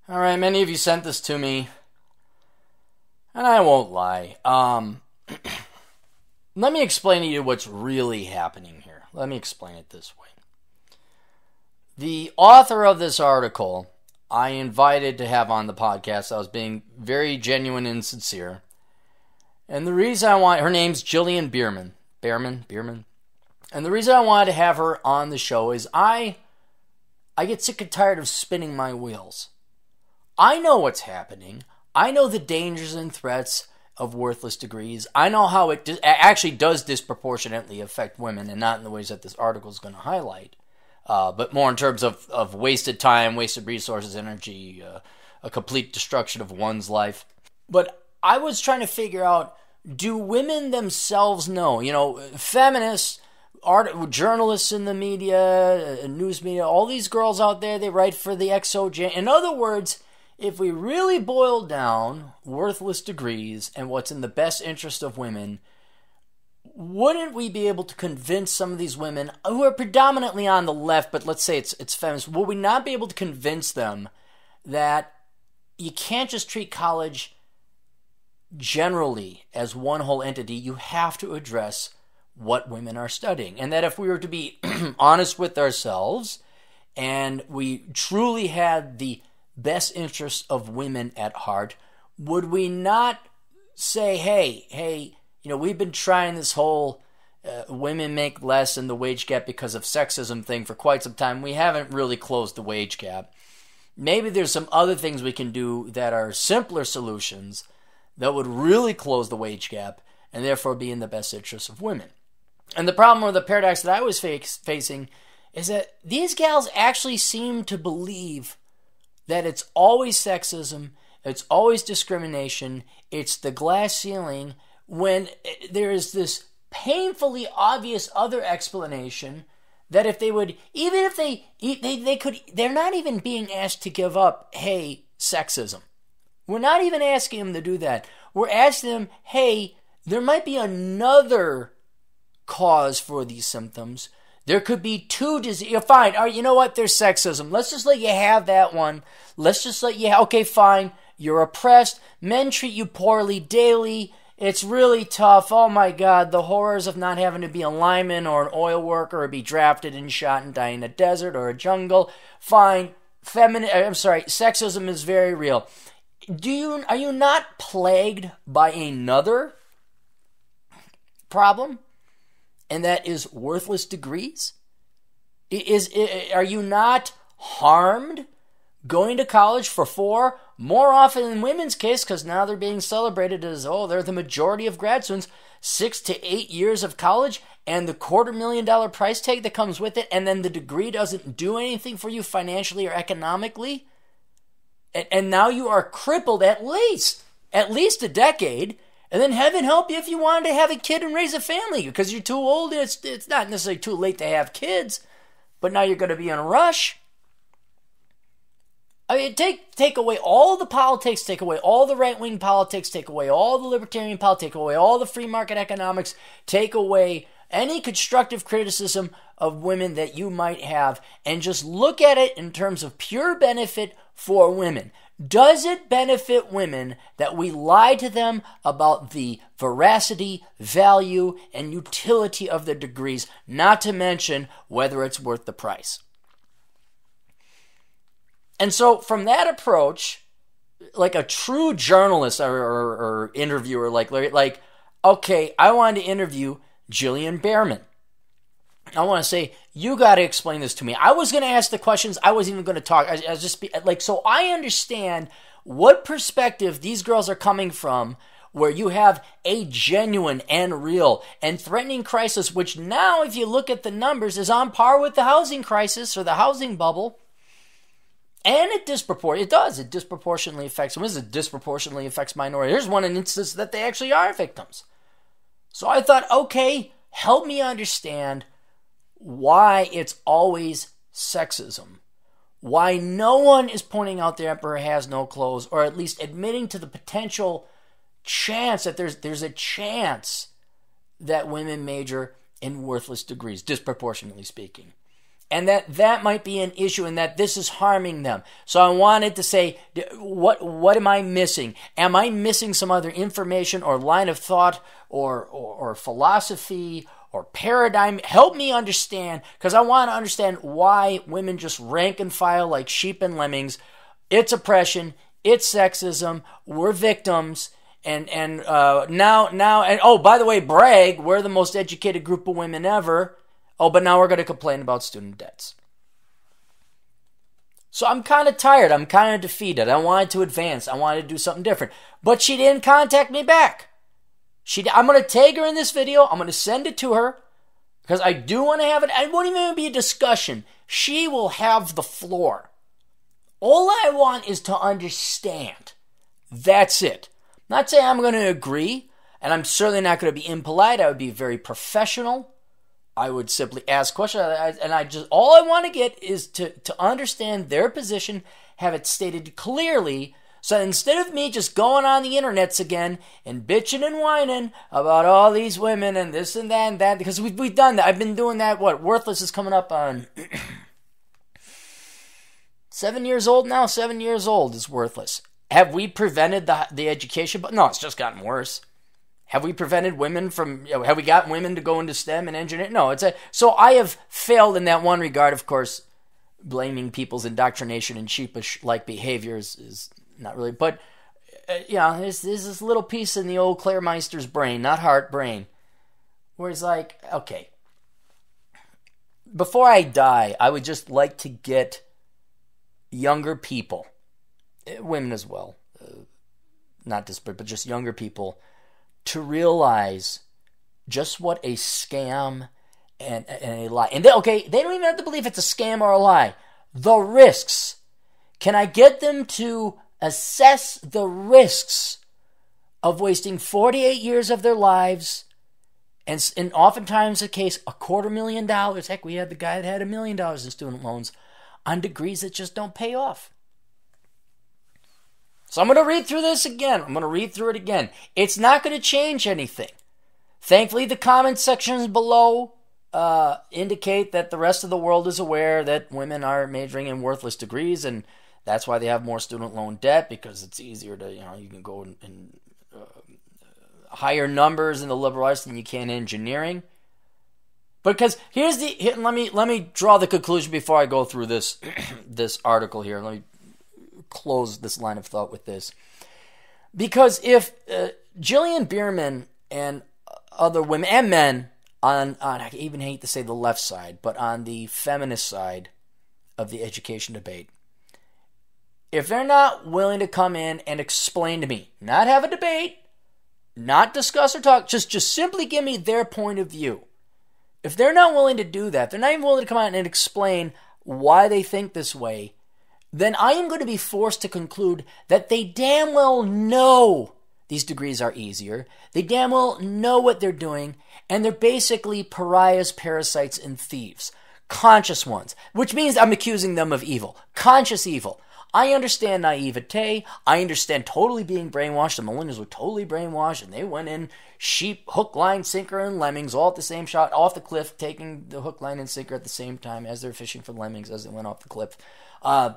All right, many of you sent this to me, and I won't lie. Let me explain to you what's really happening here. Let me explain it this way. The author of this article, I invited to have on the podcast. I was being very genuine and sincere. And the reason her name's Jillian Berman. Berman. And the reason I wanted to have her on the show is I get sick and tired of spinning my wheels. I know what's happening. I know the dangers and threats of worthless degrees. I know how it actually does disproportionately affect women, and not in the ways that this article is going to highlight, but more in terms of wasted time, wasted resources, energy, a complete destruction of one's life. But I was trying to figure out, do women themselves know? Feminists, journalists in the media, news media, all these girls out there, they write for the XOJ. In other words, if we really boil down worthless degrees and what's in the best interest of women, wouldn't we be able to convince some of these women who are predominantly on the left, but let's say it's feminists, will we not be able to convince them that you can't just treat college generally as one whole entity? You have to address what women are studying. And that if we were to be honest with ourselves and we truly had the best interests of women at heart, would we not say, hey, we've been trying this whole women make less in the wage gap because of sexism thing for quite some time. We haven't really closed the wage gap. Maybe there's some other things we can do that are simpler solutions that would really close the wage gap and therefore be in the best interest of women. And the problem or the paradox that I was facing is that these gals actually seem to believe that it's always sexism, it's always discrimination, it's the glass ceiling, when there is this painfully obvious other explanation that if they would, even if they could, they're not even being asked to give up, hey, sexism. We're not even asking them to do that. We're asking them, hey, there might be another cause for these symptoms. There could be two diseases. Fine. All right, you know what? There's sexism. Let's just let you have that one. Let's just let you okay, fine. You're oppressed. Men treat you poorly daily. It's really tough. Oh my God, the horrors of not having to be a lineman or an oil worker or be drafted and shot and die in a desert or a jungle. Fine. Sexism is very real. Are you not plagued by another problem? And that is worthless degrees? Are you not harmed going to college for 4, more often in women's case, because now they're being celebrated as, they're the majority of grad students, 6 to 8 years of college and the $250,000 price tag that comes with it, and then the degree doesn't do anything for you financially or economically? And now you are crippled at least a decade. And then heaven help you if you wanted to have a kid and raise a family because you're too old. It's not necessarily too late to have kids, but now you're going to be in a rush. I mean, take away all the politics, take away all the right-wing politics, take away all the libertarian politics, take away all the free market economics, take away any constructive criticism of women that you might have, and just look at it in terms of pure benefit for women. Does it benefit women that we lie to them about the veracity, value, and utility of their degrees, not to mention whether it's worth the price? And so from that approach, like a true journalist or interviewer like Larry, okay, I wanted to interview Jillian Berman. I want to say, you got to explain this to me. I was going to ask the questions. I wasn't even going to talk. I was just so I understand what perspective these girls are coming from, where you have a genuine and real and threatening crisis, which now, if you look at the numbers, is on par with the housing crisis or the housing bubble. And it disproportionately affects women. It disproportionately affects minorities. Here's one instance that they actually are victims. So I thought, okay, help me understand why it's always sexism. Why no one is pointing out the emperor has no clothes, or at least admitting to the potential chance that there's a chance that women major in worthless degrees, disproportionately speaking. and that might be an issue and that this is harming them. So I wanted to say, what am I missing? Am I missing some other information or line of thought or philosophy or paradigm? Help me understand, because I want to understand why women just rank and file like sheep and lemmings. It's oppression. It's sexism. We're victims. And now, and oh, by the way, brag, we're the most educated group of women ever. Oh, but now we're going to complain about student debts. So I'm kind of tired. I'm kind of defeated. I wanted to advance. I wanted to do something different. But she didn't contact me back. I'm going to tag her in this video. I'm going to send it to her because I do want to have it. It won't even be a discussion. She will have the floor. All I want is to understand. That's it. Not saying I'm going to agree, and I'm certainly not going to be impolite. I would be very professional. I would simply ask questions, and all I want to get is to understand their position, have it stated clearly, so instead of me just going on the internets again and bitching and whining about all these women and this and that and that, because we've done that. I've been doing that. Worthless is coming up on 7 years old now. 7 years old is Worthless. Have we prevented the education? But no, it's just gotten worse. Have we prevented women from, have we got women to go into STEM and engineering? No, so I have failed in that one regard. Of course, blaming people's indoctrination and sheepish-like behaviors is not really, but there's this little piece in the old Clairmeister's brain, not heart, brain, where he's like, okay, before I die, I would just like to get younger people, women as well, not disparate, but just younger people, to realize just what a scam and a lie. And they don't even have to believe it's a scam or a lie. The risks. Can I get them to assess the risks of wasting 48 years of their lives, and oftentimes the case, $250,000. Heck, we had the guy that had $1 million in student loans on degrees that just don't pay off. So I'm going to read through this again. I'm going to read through it again. It's not going to change anything. Thankfully, the comment sections below indicate that the rest of the world is aware that women are majoring in worthless degrees, and that's why they have more student loan debt, because it's easier to, you can go in higher numbers in the liberal arts than you can in engineering. Because let me draw the conclusion before I go through this this article here. Let me close this line of thought with this. Because if Jillian Berman and other women and men on I even hate to say the left side, but on the feminist side of the education debate, if they're not willing to come in and explain to me, not have a debate, not discuss or talk, just simply give me their point of view. If they're not willing to do that, they're not even willing to come out and explain why they think this way, then I am going to be forced to conclude that they damn well know these degrees are easier. They damn well know what they're doing, and they're basically pariahs, parasites, and thieves. Conscious ones, which means I'm accusing them of evil. Conscious evil. I understand naivete. I understand totally being brainwashed. The millennials were totally brainwashed, and they went in sheep, hook, line, sinker, and lemmings, all at the same shot, off the cliff, taking the hook, line, and sinker at the same time as they're fishing for lemmings as they went off the cliff. I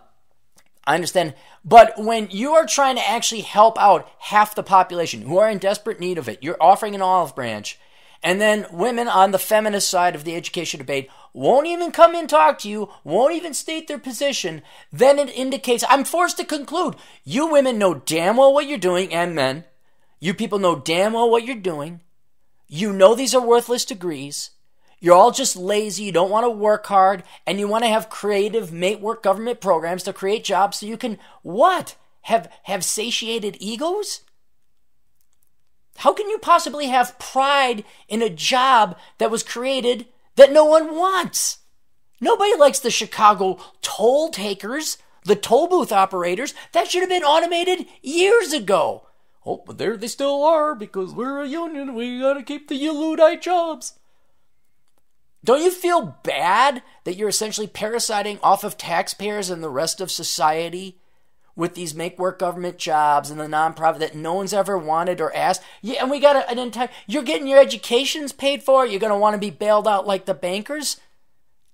understand. But when you are trying to actually help out half the population who are in desperate need of it, you're offering an olive branch, and then women on the feminist side of the education debate won't even come and talk to you, won't even state their position, then it indicates, I'm forced to conclude, you women know damn well what you're doing, and men. You people know damn well what you're doing. You know these are worthless degrees. You're all just lazy, you don't want to work hard, and you want to have creative mate-work government programs to create jobs so you can, what? Have satiated egos? How can you possibly have pride in a job that was created that no one wants? Nobody likes the Chicago toll takers, the toll booth operators. That should have been automated years ago. Oh, but there they still are because we're a union. We got to keep the Luddite jobs. Don't you feel bad that you're essentially parasiting off of taxpayers and the rest of society with these make-work government jobs and the nonprofit that no one's ever wanted or asked? Yeah, and we got an entire... You're getting your educations paid for. You're going to want to be bailed out like the bankers?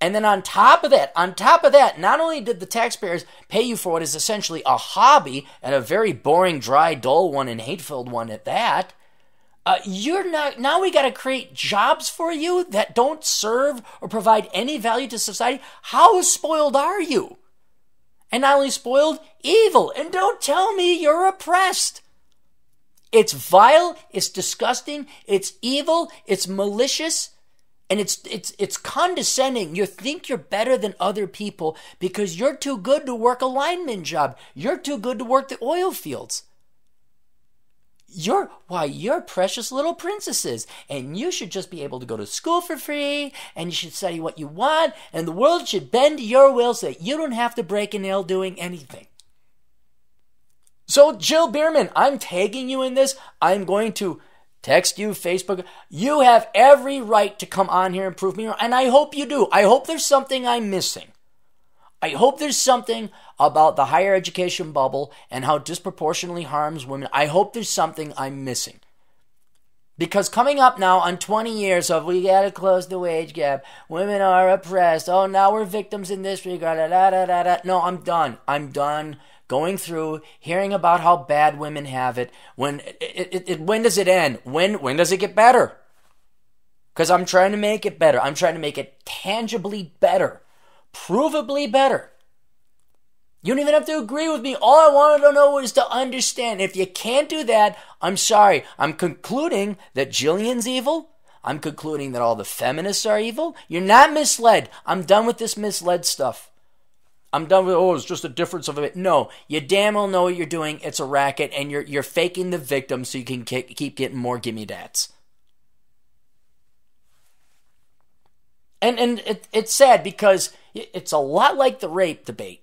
And then on top of that, not only did the taxpayers pay you for what is essentially a hobby, and a very boring, dry, dull one, and hate-filled one at that, now we got to create jobs for you that don't serve or provide any value to society. How spoiled are you? And not only spoiled, evil. And don't tell me you're oppressed. It's vile, it's disgusting, it's evil, it's malicious, and it's condescending. You think you're better than other people because you're too good to work a lineman job. You're too good to work the oil fields. You're precious little princesses, and you should just be able to go to school for free, and you should study what you want, and the world should bend to your will so that you don't have to break a nail doing anything. So, Jill Berman, I'm tagging you in this. I'm going to text you, Facebook. You have every right to come on here and prove me wrong, and I hope you do. I hope there's something I'm missing. I hope there's something about the higher education bubble and how it disproportionately harms women. I hope there's something I'm missing. Because coming up now on 20 years of we got to close the wage gap, women are oppressed, oh, now we're victims in this regard, No, I'm done. I'm done going through, hearing about how bad women have it. When does it end? When does it get better? Because I'm trying to make it better. I'm trying to make it tangibly better. Provably better. You don't even have to agree with me. All I wanted to know is to understand. If you can't do that, I'm sorry. I'm concluding that Jillian's evil. I'm concluding that all the feminists are evil. You're not misled. I'm done with this misled stuff. I'm done with, it's just a difference of it. No, you damn well know what you're doing. It's a racket, and you're faking the victim so you can keep getting more gimme dats. And it's sad because it's a lot like the rape debate,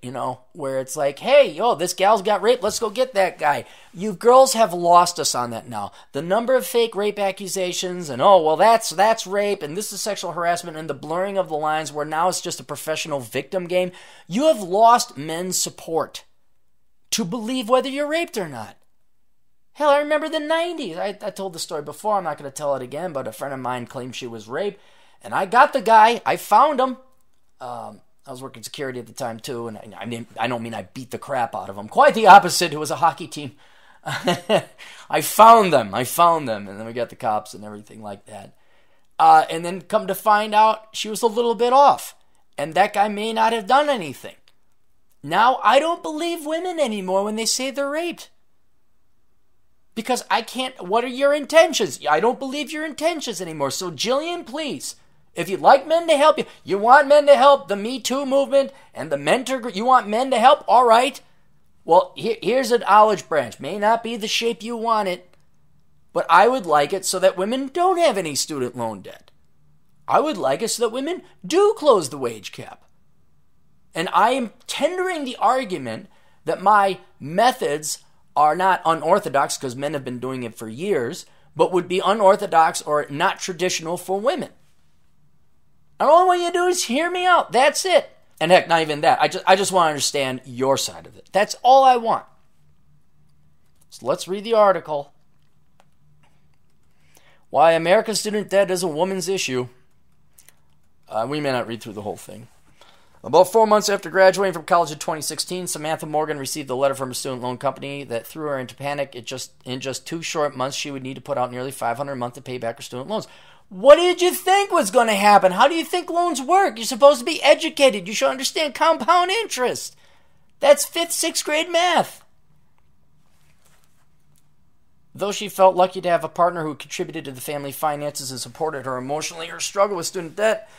where it's like, hey, this gal's got raped, let's go get that guy. You girls have lost us on that now. The number of fake rape accusations and, that's rape and this is sexual harassment and the blurring of the lines where now it's just a professional victim game. You have lost men's support to believe whether you're raped or not. Hell, I remember the 90s. I told the story before, I'm not going to tell it again, but a friend of mine claimed she was raped. And I got the guy. I found him. I was working security at the time too, and I don't mean I beat the crap out of him. Quite the opposite. It was a hockey team. I found them, and then we got the cops and everything like that. And then come to find out, she was a little bit off, and that guy may not have done anything. Now I don't believe women anymore when they say they're raped. Because I can't. What are your intentions? I don't believe your intentions anymore. So Jillian, please. If you'd like men to help you, you want men to help the Me Too movement and the mentor group, you want men to help? All right. Well, here's an olive branch. May not be the shape you want it, but I would like it so that women don't have any student loan debt. I would like it so that women do close the wage gap. And I am tendering the argument that my methods are not unorthodox because men have been doing it for years, but would be unorthodox or not traditional for women. And all I want you to do is hear me out. That's it. And heck, not even that. I just want to understand your side of it. That's all I want. So let's read the article. Why America's student debt is a woman's issue. We may not read through the whole thing. About 4 months after graduating from college in 2016, Samantha Morgan received a letter from a student loan company that threw her into panic. In just 2 short months, she would need to put out nearly $500 a month to pay back her student loans. What did you think was going to happen? How do you think loans work? You're supposed to be educated. You should understand compound interest. That's 5th, 6th grade math. Though she felt lucky to have a partner who contributed to the family finances and supported her emotionally, her struggle with student debt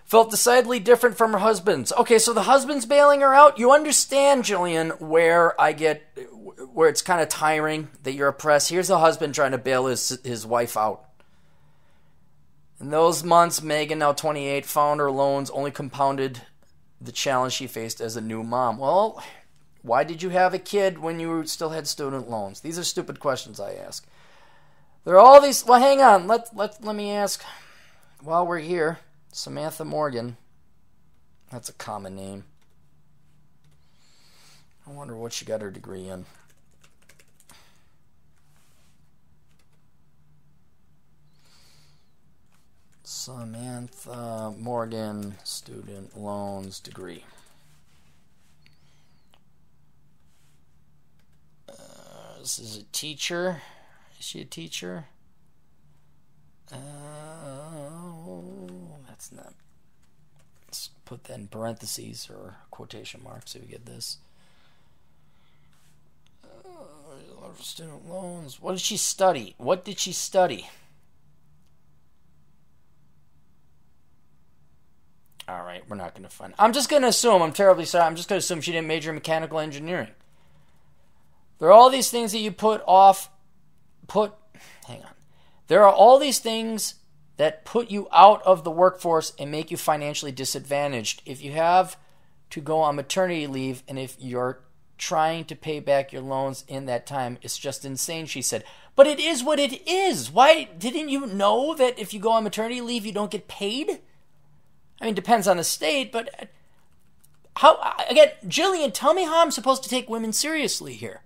felt decidedly different from her husband's. Okay, so the husband's bailing her out. You understand, Jillian, where it's kind of tiring that you're oppressed. Here's the husband trying to bail his wife out. In those months, Megan, now 28, found her loans only compounded the challenge she faced as a new mom. Well, why did you have a kid when you still had student loans? These are stupid questions I ask. There are all these... Well, hang on. Let me ask. While we're here, Samantha Morgan. That's a common name. I wonder what she got her degree in. Samantha Morgan, student loans degree. This is a teacher. Is she a teacher? That's not. Let's put that in parentheses or quotation marks so we get this. Student loans. What did she study? What did she study? All right, we're not going to find. I'm just going to assume. I'm terribly sorry. I'm just going to assume she didn't major in mechanical engineering. There are all these things that you hang on. There are all these things that put you out of the workforce and make you financially disadvantaged. If you have to go on maternity leave and if you're trying to pay back your loans in that time, it's just insane, she said. But it is what it is. Why didn't you know that if you go on maternity leave, you don't get paid? I mean, it depends on the state, but how, again, Jillian, tell me how I'm supposed to take women seriously here.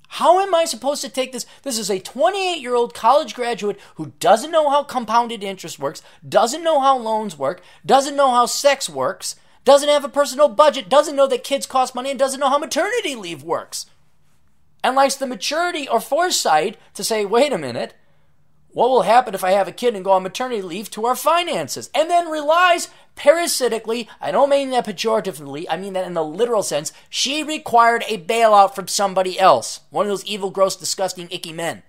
How am I supposed to take this? This is a 28-year-old college graduate who doesn't know how compounded interest works, doesn't know how loans work, doesn't know how sex works, doesn't have a personal budget, doesn't know that kids cost money, and doesn't know how maternity leave works. And lacks the maturity or foresight to say, wait a minute, what will happen if I have a kid and go on maternity leave to our finances? And then relies parasitically, I don't mean that pejoratively, I mean that in the literal sense, she required a bailout from somebody else. One of those evil, gross, disgusting, icky men.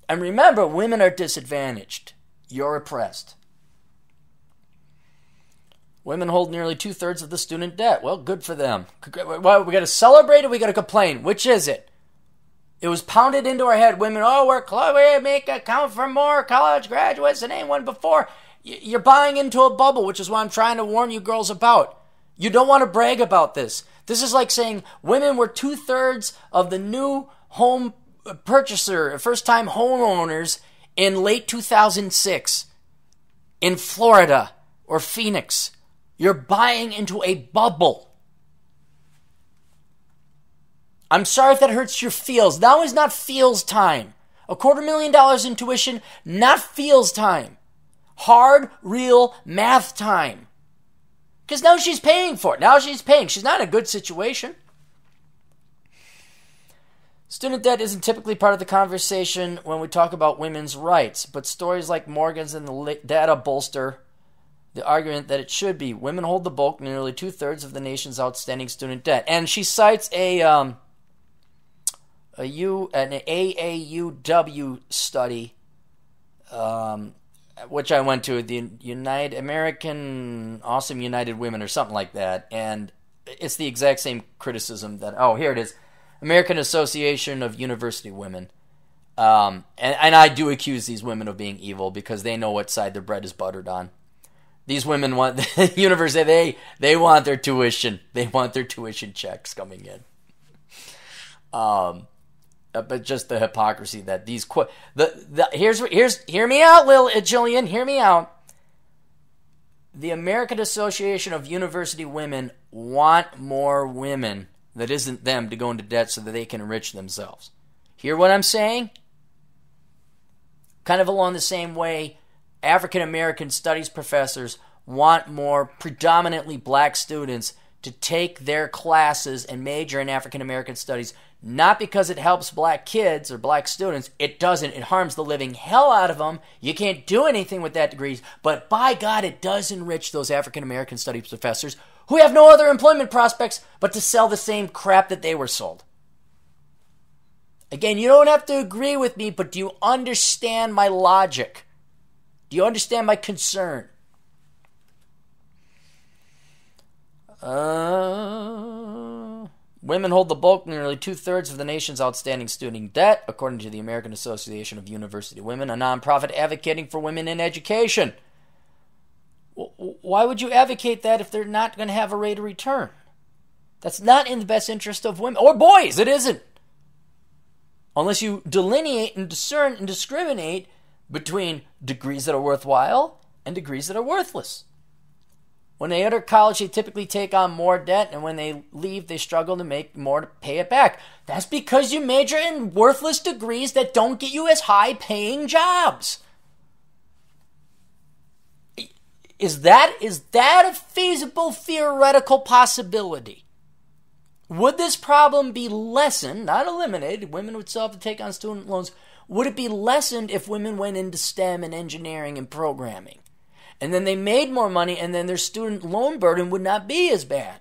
And remember, women are disadvantaged. You're oppressed. Women hold nearly 2/3 of the student debt. Well, good for them. Well, we got to celebrate or we got to complain? Which is it? It was pounded into our head. Women, we make account for more college graduates than anyone before. You're buying into a bubble, which is what I'm trying to warn you girls about. You don't want to brag about this. This is like saying women were 2/3 of the new home purchaser, first-time homeowners in late 2006 in Florida or Phoenix. You're buying into a bubble. I'm sorry if that hurts your feels. Now is not feels time. $250,000 in tuition, not feels time. Hard, real math time. Because now she's paying for it. Now she's paying. She's not in a good situation. Student debt isn't typically part of the conversation when we talk about women's rights, but stories like Morgan's and the data bolster the argument that it should be. Women hold the bulk, nearly 2/3 of the nation's outstanding student debt. And she cites an AAUW study, which I went to, the American Awesome United Women or something like that. And it's the exact same criticism that, here it is, American Association of University Women. And I do accuse these women of being evil because they know what side their bread is buttered on. These women want the university. They want their tuition. They want their tuition checks coming in. But just the hypocrisy that these hear me out, Jillian. Hear me out. The American Association of University Women want more women that isn't them to go into debt so that they can enrich themselves. Hear what I'm saying? Kind of along the same way, African American studies professors want more predominantly black students to take their classes and major in African American studies, not because it helps black kids or black students. It doesn't. It harms the living hell out of them. You can't do anything with that degree. But by God, it does enrich those African American studies professors who have no other employment prospects but to sell the same crap that they were sold. Again, you don't have to agree with me, but do you understand my logic? Do you understand my concern? Women hold the bulk, nearly 2/3 of the nation's outstanding student debt, according to the American Association of University Women, a nonprofit advocating for women in education. Why would you advocate that if they're not going to have a rate of return? That's not in the best interest of women or boys. It isn't. Unless you delineate and discern and discriminate between degrees that are worthwhile and degrees that are worthless. When they enter college, they typically take on more debt, and when they leave, they struggle to make more to pay it back. That's because you major in worthless degrees that don't get you as high-paying jobs. Is that a feasible theoretical possibility? Would this problem be lessened, not eliminated? Women would still have to take on student loans. Would it be lessened if women went into STEM and engineering and programming? And then they made more money, and then their student loan burden would not be as bad.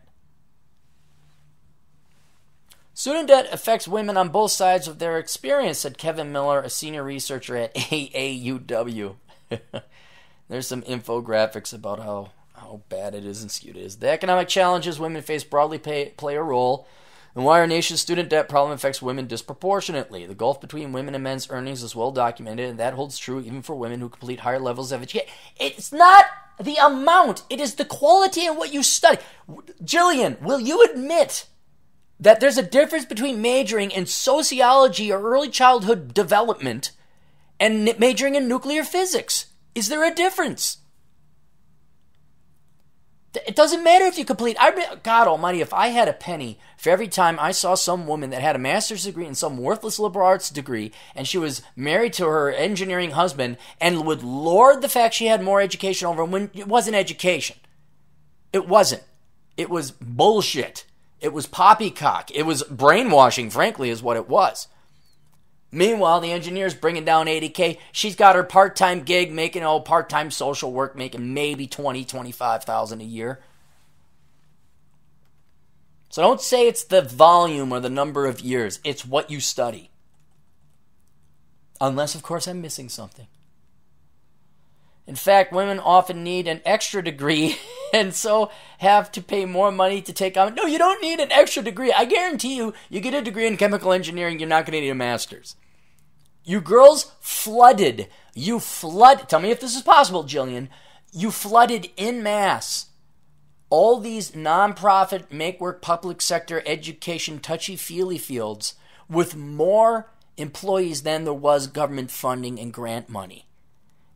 Student debt affects women on both sides of their experience, said Kevin Miller, a senior researcher at AAUW. There's some infographics about how bad it is and skewed it is. The economic challenges women face broadly play a role in why our nation's student debt problem affects women disproportionately. The gulf between women and men's earnings is well documented, and that holds true even for women who complete higher levels of education. It's not the amount, it is the quality in what you study. Jillian, will you admit that there's a difference between majoring in sociology or early childhood development and majoring in nuclear physics? Is there a difference? It doesn't matter if you complete. God almighty, if I had a penny for every time I saw some woman that had a master's degree and some worthless liberal arts degree, and she was married to her engineering husband and would lord the fact she had more education over him when it wasn't education. It wasn't. It was bullshit. It was poppycock. It was brainwashing, frankly, is what it was. Meanwhile, the engineer's bringing down $80K. She's got her part-time gig making part-time social work, making maybe $20,000, $25,000 a year. So don't say it's the volume or the number of years. It's what you study. Unless, of course, I'm missing something. In fact, women often need an extra degree and so have to pay more money to take on. No, you don't need an extra degree. I guarantee you get a degree in chemical engineering, you're not going to need a master's. You girls flooded. Tell me if this is possible, Jillian. You flooded en masse all these nonprofit, make-work, public sector, education, touchy-feely fields with more employees than there was government funding and grant money.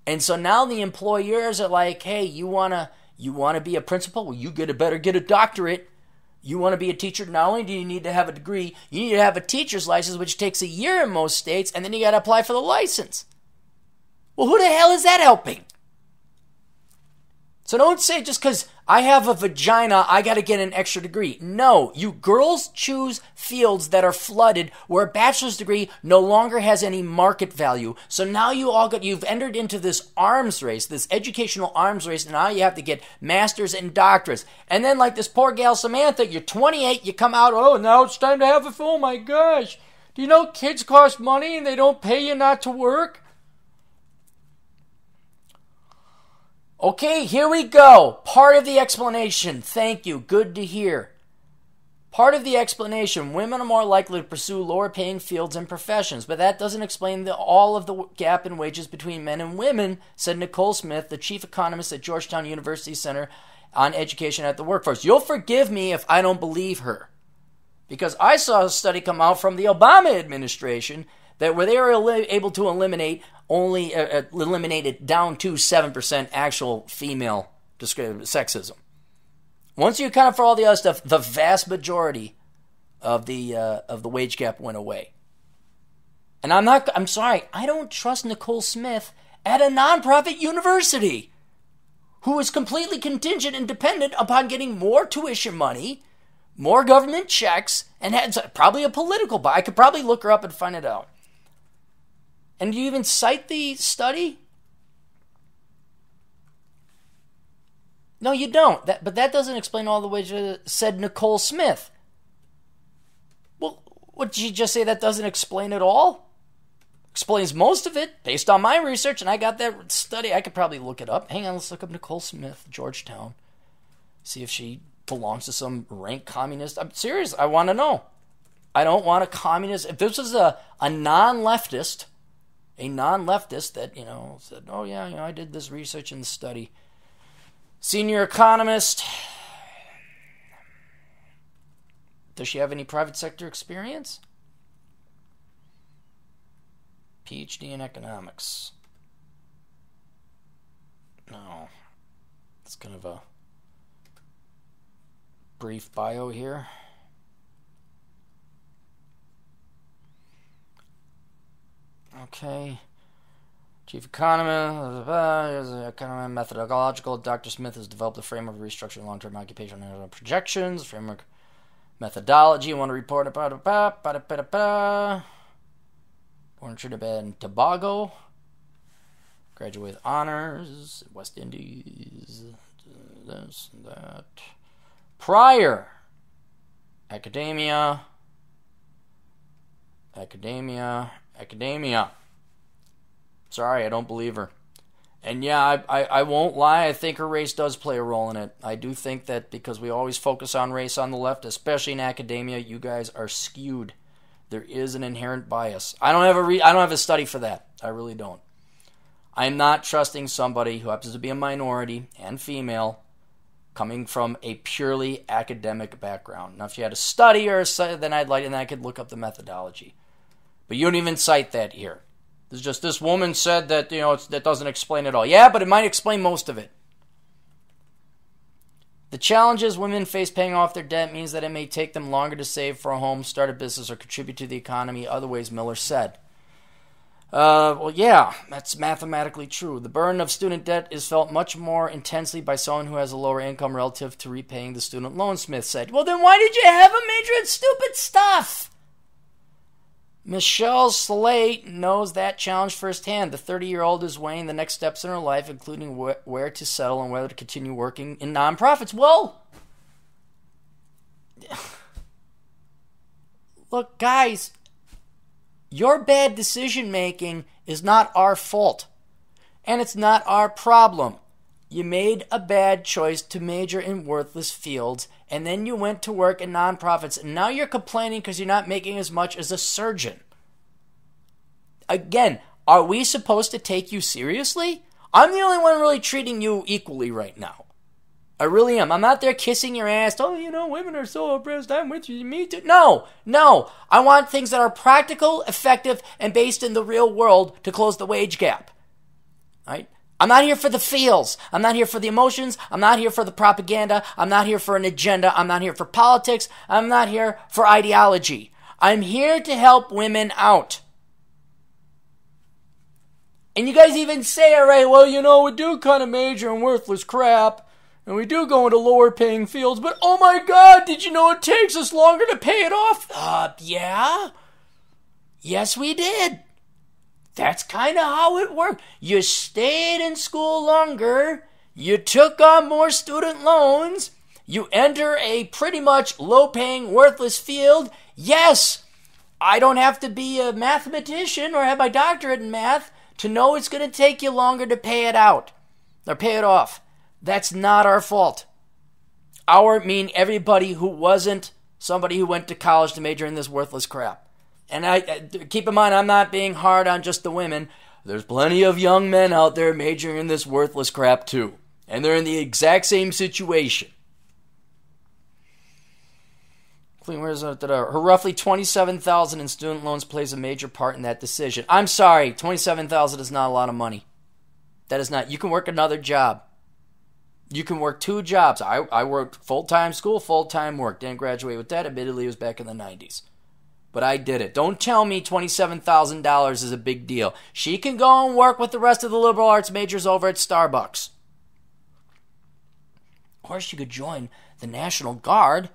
And so now the employers are like, hey, you wanna be a principal? Well, you better get a doctorate. You want to be a teacher? Not only do you need to have a degree, you need to have a teacher's license, which takes a year in most states, and then you got to apply for the license. Well, who the hell is that helping? So don't say just because I have a vagina, I got to get an extra degree. No, you girls choose fields that are flooded where a bachelor's degree no longer has any market value. So now you've entered into this arms race, this educational arms race, and now you have to get masters and doctorates. And then like this poor gal Samantha, you're 28, you come out, oh, now it's time to have a, oh my gosh. Do you know kids cost money and they don't pay you not to work? Okay, here we go. Part of the explanation. Thank you. Good to hear. Part of the explanation. Women are more likely to pursue lower paying fields and professions, but that doesn't explain all of the gap in wages between men and women, said Nicole Smith, the chief economist at Georgetown University Center on Education at the Workforce. You'll forgive me if I don't believe her, because I saw a study come out from the Obama administration that where they were able to eliminate eliminated down to 7% actual female sexism. Once you account for all the other stuff, the vast majority of the wage gap went away. And I'm sorry, I don't trust Nicole Smith at a nonprofit university who is completely contingent and dependent upon getting more tuition money, more government checks, and has probably a political bias. I could probably look her up and find it out. And do you even cite the study? No, you don't. But that doesn't explain all the ways, said Nicole Smith. Well, what did you just say? That doesn't explain it all? Explains most of it, based on my research, and I got that study. I could probably look it up. Hang on, let's look up Nicole Smith, Georgetown. See if she belongs to some rank communist. I'm serious. I want to know. I don't want a communist. If this was a non-leftist that, said, oh yeah, I did this research and study. Senior economist. Does she have any private sector experience? PhD in economics. No. It's kind of a brief bio here. Okay. Chief economist, methodological. Dr. Smith has developed a framework of restructuring long-term occupational projections. Framework methodology. Want to report about born in Trinidad and Tobago. Graduate with honors. West Indies. This and that. Prior. Academia. Sorry, I don't believe her. And yeah, I won't lie, I think her race does play a role in it. I do think that because we always focus on race on the left, especially in academia, you guys are skewed. There is an inherent bias. I don't have a study for that. I really don't. I'm not trusting somebody who happens to be a minority and female coming from a purely academic background. Now, if you had a study or a study, then I could look up the methodology. But you don't even cite that here. It's just this woman said that, that doesn't explain it all. Yeah, but it might explain most of it. The challenges women face paying off their debt means that it may take them longer to save for a home, start a business, or contribute to the economy other ways, Miller said. Well, yeah, that's mathematically true. The burden of student debt is felt much more intensely by someone who has a lower income relative to repaying the student loan, Smith said. Well, then why did you have a major in stupid stuff? Michelle Slate knows that challenge firsthand. The 30-year-old is weighing the next steps in her life, including where to settle and whether to continue working in nonprofits. Well, look, guys, your bad decision-making is not our fault, and it's not our problem. You made a bad choice to major in worthless fields, and then you went to work in nonprofits, and now you're complaining because you're not making as much as a surgeon. Again, are we supposed to take you seriously? I'm the only one really treating you equally right now. I really am. I'm not there kissing your ass. Oh, women are so oppressed. I'm with you. Me too. No. I want things that are practical, effective, and based in the real world to close the wage gap. All right? I'm not here for the feels. I'm not here for the emotions. I'm not here for the propaganda. I'm not here for an agenda. I'm not here for politics. I'm not here for ideology. I'm here to help women out. And you guys even say, all right, well, we do kind of major in worthless crap, and we do go into lower paying fields, but oh my God, did you know it takes us longer to pay it off? Yeah. Yes, we did. That's kind of how it worked. You stayed in school longer. You took on more student loans. You enter a pretty much low-paying, worthless field. Yes, I don't have to be a mathematician or have my doctorate in math to know it's going to take you longer to pay it out or pay it off. That's not our fault. Our mean everybody who wasn't somebody who went to college to major in this worthless crap. And I keep in mind, I'm not being hard on just the women. There's plenty of young men out there majoring in this worthless crap too. And they're in the exact same situation. Her roughly $27,000 in student loans plays a major part in that decision. I'm sorry, $27,000 is not a lot of money. That is not. You can work another job. You can work 2 jobs. I worked full-time school, full-time work. Didn't graduate with that. Admittedly, it was back in the 90s. But I did it. Don't tell me $27,000 is a big deal. She can go and work with the rest of the liberal arts majors over at Starbucks. Or she could join the National Guard.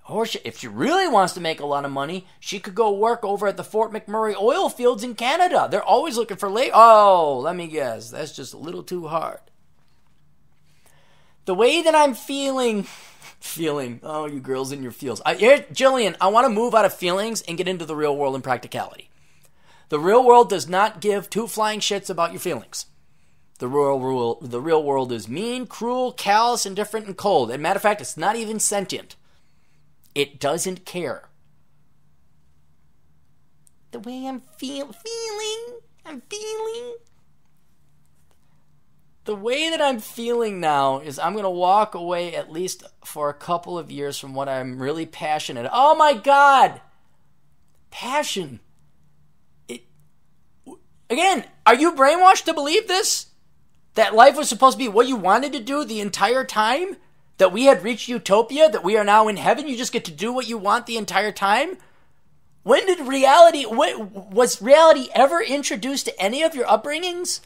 Or if she really wants to make a lot of money, she could go work over at the Fort McMurray oil fields in Canada. They're always looking for labor. Oh, let me guess. That's just a little too hard. The way that I'm feeling, oh, you girls in your feels. Jillian, I want to move out of feelings and get into the real world and practicality. The real world does not give 2 flying shits about your feelings. The real world is mean, cruel, callous, indifferent, and cold. As a matter of fact, it's not even sentient. It doesn't care. The way I'm feeling. The way that I'm feeling now is I'm going to walk away at least for a couple of years from what I'm really passionate. Oh my God! Passion. Again, are you brainwashed to believe this? That life was supposed to be what you wanted to do the entire time? That we had reached utopia? That we are now in heaven? You just get to do what you want the entire time? Was reality ever introduced to any of your upbringings?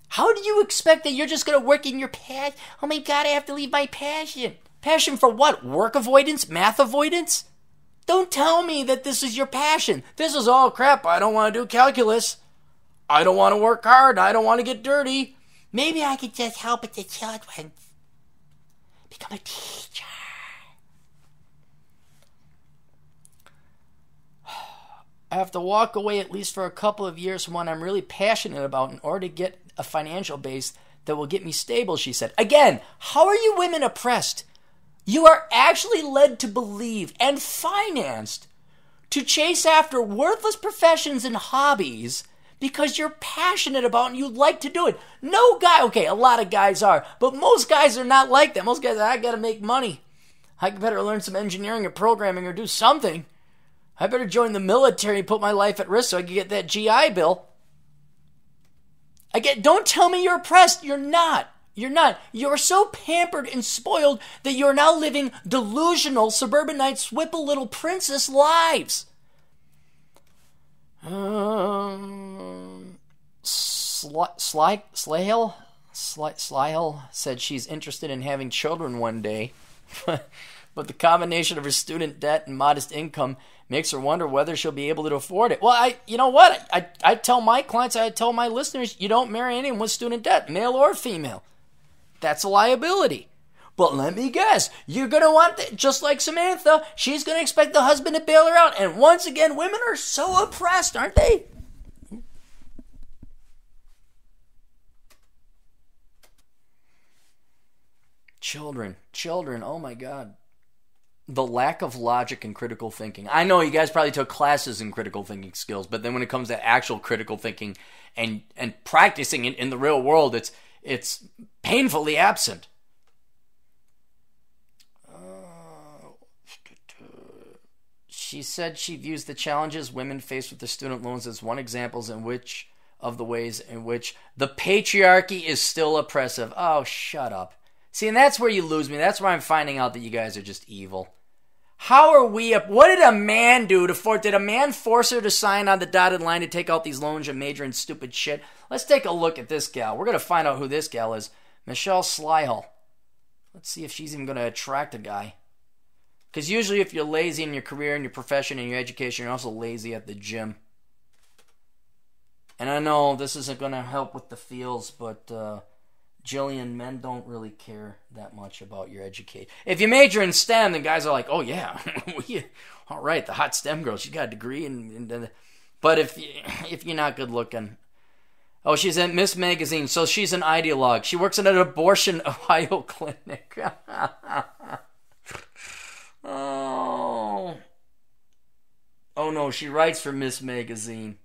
How do you expect that you're just going to work in your passion? Oh my God, I have to leave my passion. Passion for what? Work avoidance? Math avoidance? Don't tell me that this is your passion. This is all crap. I don't want to do calculus. I don't want to work hard. I don't want to get dirty. Maybe I could just help with the children. Become a teacher. I have to walk away at least for a couple of years from what I'm really passionate about in order to get a financial base that will get me stable, she said. Again, how are you women oppressed? You are actually led to believe and financed to chase after worthless professions and hobbies because you're passionate about and you like to do it. No guy, okay, a lot of guys are, but most guys are not like that. Most guys are, I gotta make money. I better learn some engineering or programming or do something. I better join the military and put my life at risk so I can get that GI Bill. Don't tell me you're oppressed. You're not. You're not. You're so pampered and spoiled that you're now living delusional suburbanite swipple little princess lives. Slyhill said she's interested in having children one day, but the combination of her student debt and modest income makes her wonder whether she'll be able to afford it. Well, you know what? I tell my clients, I tell my listeners, you don't marry anyone with student debt, male or female. That's a liability. But let me guess, you're going to want that, just like Samantha, she's going to expect the husband to bail her out. And once again, women are so oppressed, aren't they? Children, oh my God. The lack of logic and critical thinking. I know you guys probably took classes in critical thinking skills, but then when it comes to actual critical thinking and practicing it in the real world, it's painfully absent. She said she views the challenges women face with their student loans as one example of the ways in which the patriarchy is still oppressive. Oh, shut up. See, and that's where you lose me. That's where I'm finding out that you guys are just evil. How are we what did a man do did a man force her to sign on the dotted line to take out these loans and major in stupid shit? Let's take a look at this gal. We're going to find out who this gal is. Michelle Slyhill. Let's see if she's even going to attract a guy. Because usually if you're lazy in your career and your profession and your education, you're also lazy at the gym. And I know this isn't going to help with the feels, but Jillian, men don't really care that much about your education. If you major in STEM, then guys are like, oh yeah, all right, the hot STEM girl, she got a degree. But if you're not good looking, oh, she's at Miss Magazine, so she's an ideologue. She works at an abortion Ohio clinic. Oh no, she writes for Miss Magazine.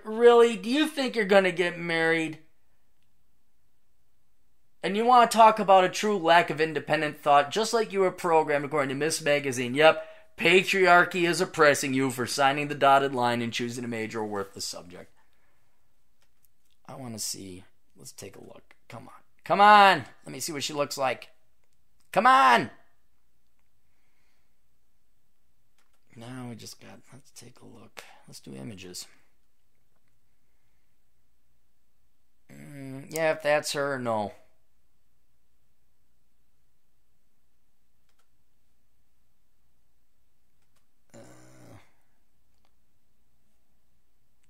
Really? Do you think you're going to get married? And you want to talk about a true lack of independent thought, just like you were programmed according to Miss Magazine. Yep, patriarchy is oppressing you for signing the dotted line and choosing a major or worthless subject. I want to see. Let's take a look. Come on. Let me see what she looks like. Come on. Now let's take a look. Let's do images. Yeah, if that's her, no.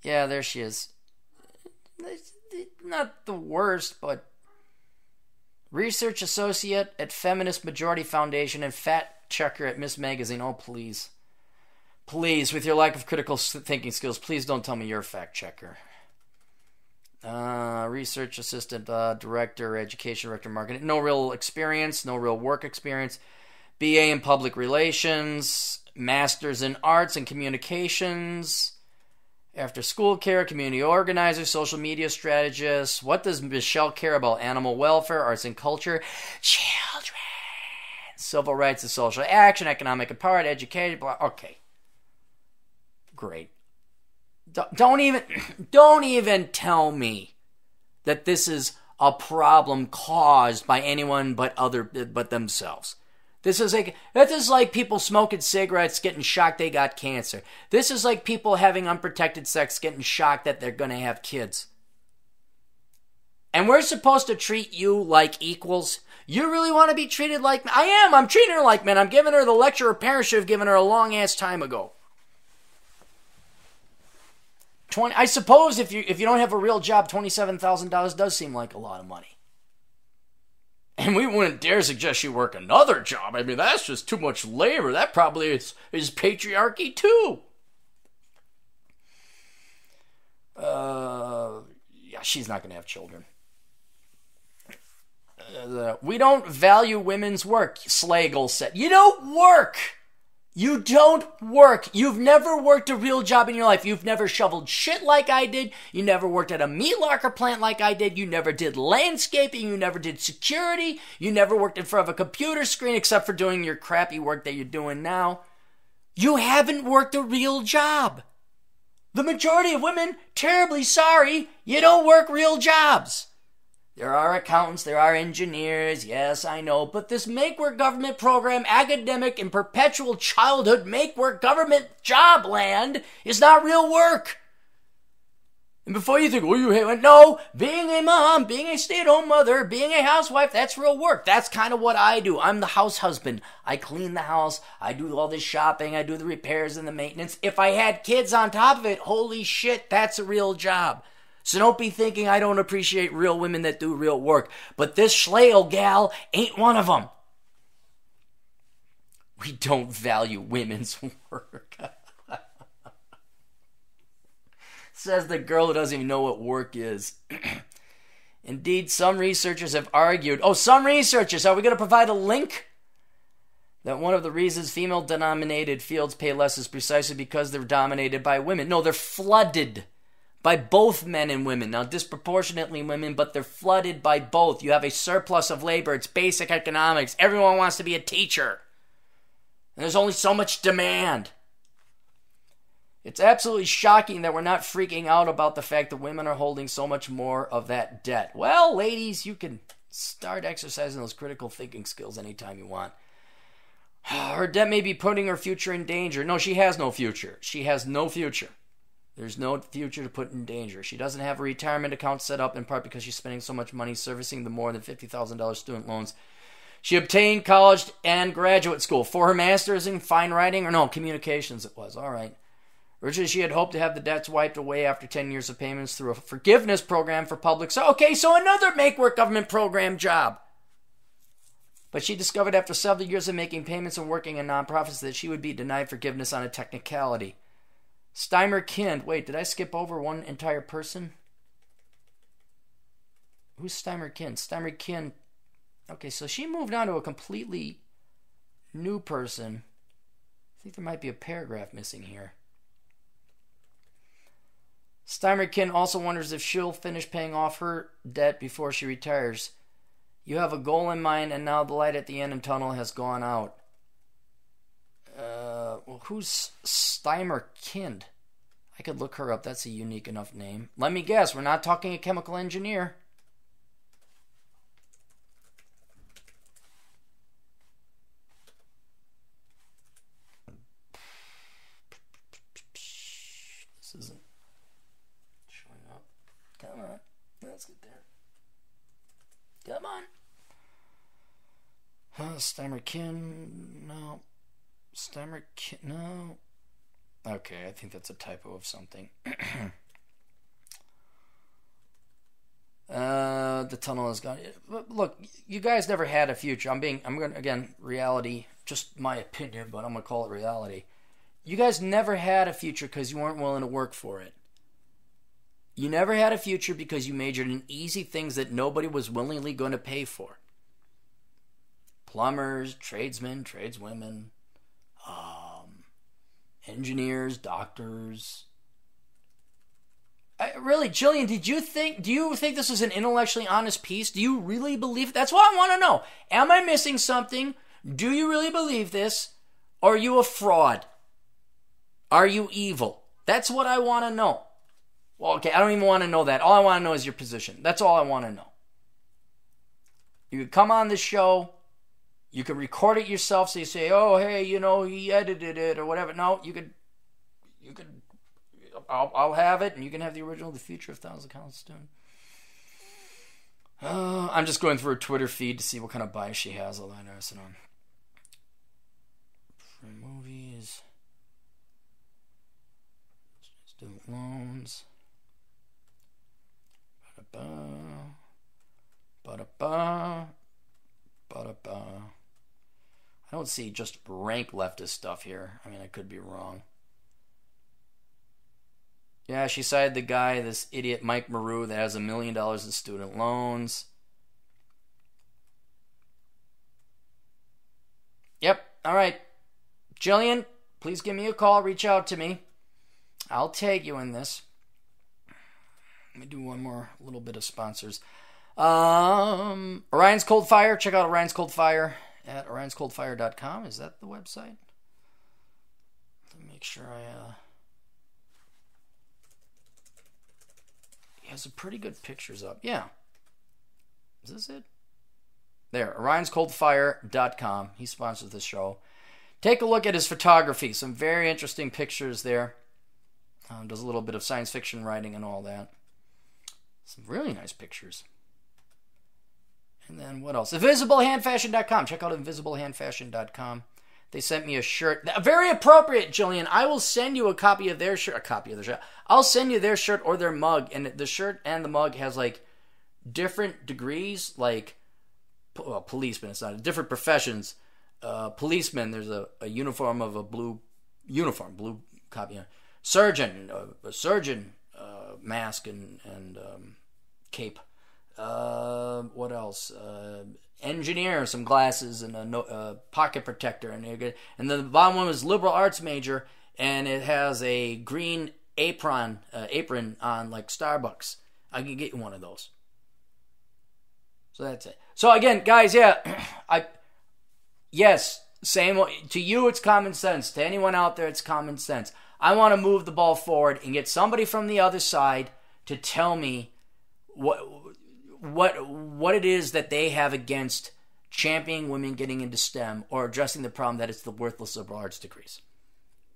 Yeah, there she is. Not the worst, but research associate at Feminist Majority Foundation and fact checker at Miss Magazine. Oh, please. Please, with your lack of critical thinking skills, please don't tell me you're a fact checker. Research assistant, director, education director, marketing. No real experience, no real work experience. BA in public relations, master's in arts and communications. After school care, community organizer, social media strategist. What does Michelle care about? Animal welfare, arts and culture, children, civil rights and social action, economic empowerment, education. Blah. Okay, great. Don't even tell me that this is a problem caused by anyone but themselves. This is like people smoking cigarettes, getting shocked they got cancer. This is like people having unprotected sex, getting shocked that they're going to have kids. And we're supposed to treat you like equals? You really want to be treated like men? I am. I'm treating her like men. I'm giving her the lecture her parents should have given her a long-ass time ago. I suppose if you don't have a real job, $27,000 does seem like a lot of money. And we wouldn't dare suggest you work another job. I mean, that's just too much labor. That probably is patriarchy too. Yeah, she's not going to have children. We don't value women's work, Slagle said. You don't work. You don't work. You've never worked a real job in your life. You've never shoveled shit like I did. You never worked at a meat locker plant like I did. You never did landscaping. You never did security. You never worked in front of a computer screen except for doing your crappy work that you're doing now. You haven't worked a real job. The majority of women, terribly sorry, you don't work real jobs. There are accountants, there are engineers, yes, I know, but this make-work government program, academic and perpetual childhood make-work government job land is not real work. And before you think, oh, you hate it, no, being a mom, being a stay-at-home mother, being a housewife, that's real work. That's kind of what I do. I'm the house husband. I clean the house, I do all this shopping, I do the repairs and the maintenance. If I had kids on top of it, holy shit, that's a real job. So don't be thinking I don't appreciate real women that do real work. But this Schlegel gal ain't one of them. We don't value women's work. Says the girl who doesn't even know what work is. Indeed, some researchers have argued. Oh, some researchers. Are we going to provide a link? That one of the reasons female-dominated fields pay less is precisely because they're dominated by women. No, they're flooded by both men and women. Now, disproportionately women, but they're flooded by both. You have a surplus of labor. It's basic economics. Everyone wants to be a teacher. And there's only so much demand. It's absolutely shocking that we're not freaking out about the fact that women are holding so much more of that debt. Well, ladies, you can start exercising those critical thinking skills anytime you want. Her debt may be putting her future in danger. No, she has no future. She has no future. There's no future to put in danger. She doesn't have a retirement account set up, in part because she's spending so much money servicing the more than $50,000 student loans she obtained college and graduate school. For her master's in fine writing, or no, communications it was. All right. Originally, she had hoped to have the debts wiped away after 10 years of payments through a forgiveness program for public. So another make-work government program job. But she discovered after several years of making payments and working in nonprofits that she would be denied forgiveness on a technicality. Steimer Kind. Wait, did I skip over one entire person? Who's Steimer Kind? Steimer Kind. Okay, so she moved on to a completely new person. I think there might be a paragraph missing here. Steimer Kind also wonders if she'll finish paying off her debt before she retires. You have a goal in mind, and now the light at the end of the tunnel has gone out. Well, who's Steimer Kind? I could look her up. That's a unique enough name. Let me guess. We're not talking a chemical engineer. This isn't showing up. Come on. Let's get there. Come on. Steimer Kind. No. Steimer Kind. No. Okay, I think that's a typo of something. The tunnel is gone. Look, you guys never had a future. I'm going to, again, reality, just my opinion, but I'm going to call it reality. You guys never had a future because you weren't willing to work for it. You never had a future because you majored in easy things that nobody was willingly going to pay for. Plumbers, tradesmen, tradeswomen, engineers, doctors. Really, Jillian, do you think this was an intellectually honest piece? Do you really believe? That's what I want to know. Am I missing something? Do you really believe this? Or are you a fraud? Are you evil? That's what I want to know. Well, okay, I don't even want to know that. All I want to know is your position. That's all I want to know. You could come on the show. You could record it yourself, so you say, oh, hey, he edited it or whatever. No, you could, I'll have it, and you can have the original, The Future of Thousands of College Students. I'm just going through her Twitter feed to see what kind of bias she has. All that interested on. For movies. Student loans. Ba-da-ba. Ba-da-ba. Ba-da-ba. I don't see just rank leftist stuff here. I mean, I could be wrong. Yeah, she cited the guy, this idiot Mike Maru, that has $1 million in student loans. Yep, all right. Jillian, please give me a call. Reach out to me. I'll tag you in this. Let me do one more little bit of sponsors. Orion's Cold Fire. Check out Orion's Cold Fire at orionscoldfire.com. Is that the website? Let me make sure he has some pretty good pictures up. Yeah. Is this it? There, orionscoldfire.com. He sponsors this show. Take a look at his photography. Some very interesting pictures there. Does a little bit of science fiction writing and all that. Some really nice pictures. And then what else? InvisibleHandFashion.com. Check out InvisibleHandFashion.com. They sent me a shirt. Very appropriate, Jillian. I will send you a copy of their shirt. I'll send you their shirt or their mug. And the shirt and the mug has like different degrees. Like, well, policemen. It's not different professions. Policemen, there's a uniform of a blue uniform. Blue copy. Surgeon. A surgeon mask and cape. What else? Engineer, some glasses and a pocket protector, and then the bottom one is liberal arts major, and it has a green apron on like Starbucks. I can get you one of those. So that's it. So again, guys, same to you. It's common sense. To anyone out there, it's common sense. I want to move the ball forward and get somebody from the other side to tell me what it is that they have against championing women getting into STEM or addressing the problem that it's the worthless liberal arts degrees.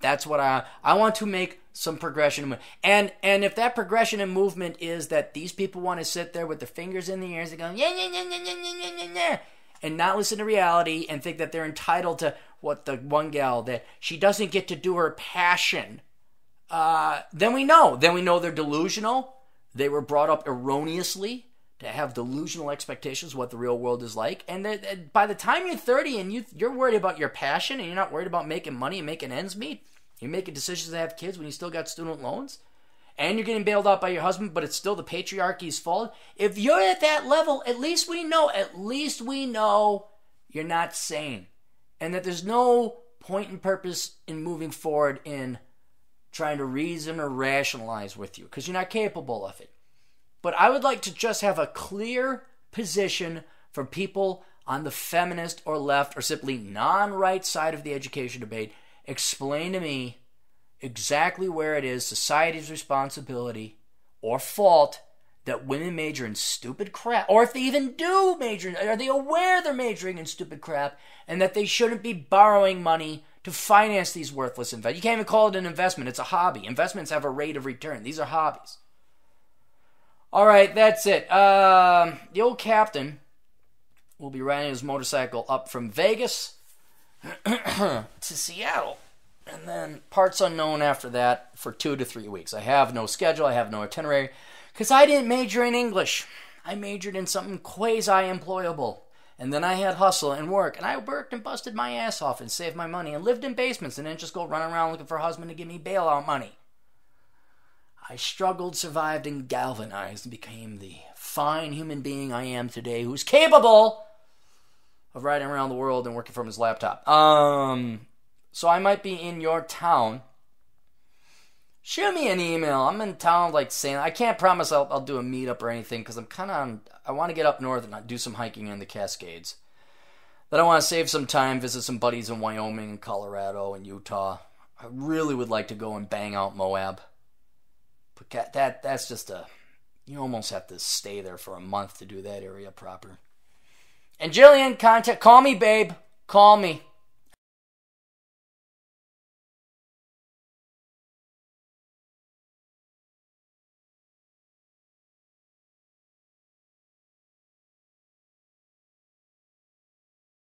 That's what I want to make some progression. And if that progression and movement is that these people want to sit there with their fingers in the ears and go, yeah, and not listen to reality and think that they're entitled to what the one gal, that she doesn't get to do her passion, then we know they're delusional. They were brought up erroneously to have delusional expectations of what the real world is like. And by the time you're 30 and you're worried about your passion and you're not worried about making money and making ends meet, you're making decisions to have kids when you still got student loans, and you're getting bailed out by your husband, but it's still the patriarchy's fault. If you're at that level, at least we know you're not sane. And that there's no point and purpose in moving forward in trying to reason or rationalize with you, because you're not capable of it. But I would like to just have a clear position for people on the feminist or left or simply non-right side of the education debate. Explain to me exactly where it is society's responsibility or fault that women major in stupid crap, or if they even do major, are they aware they're majoring in stupid crap and that they shouldn't be borrowing money to finance these worthless investments? You can't even call it an investment. It's a hobby. Investments have a rate of return. These are hobbies. All right, that's it. The old captain will be riding his motorcycle up from Vegas to Seattle, and then parts unknown after that for 2 to 3 weeks. I have no schedule. I have no itinerary because I didn't major in English. I majored in something quasi-employable. And then I had hustle and work, and I worked and busted my ass off and saved my money and lived in basements and didn't just go running around looking for a husband to give me bailout money. I struggled, survived, and galvanized and became the fine human being I am today, who's capable of riding around the world and working from his laptop. So I might be in your town. Shoot me an email. I'm in town, like saying, I can't promise I'll do a meetup or anything because I'm kind of I want to get up north and do some hiking in the Cascades. Then I want to save some time, visit some buddies in Wyoming and Colorado and Utah. I really would like to go and bang out Moab. But that's just you almost have to stay there for a month to do that area proper. And Jillian, call me, babe. Call me.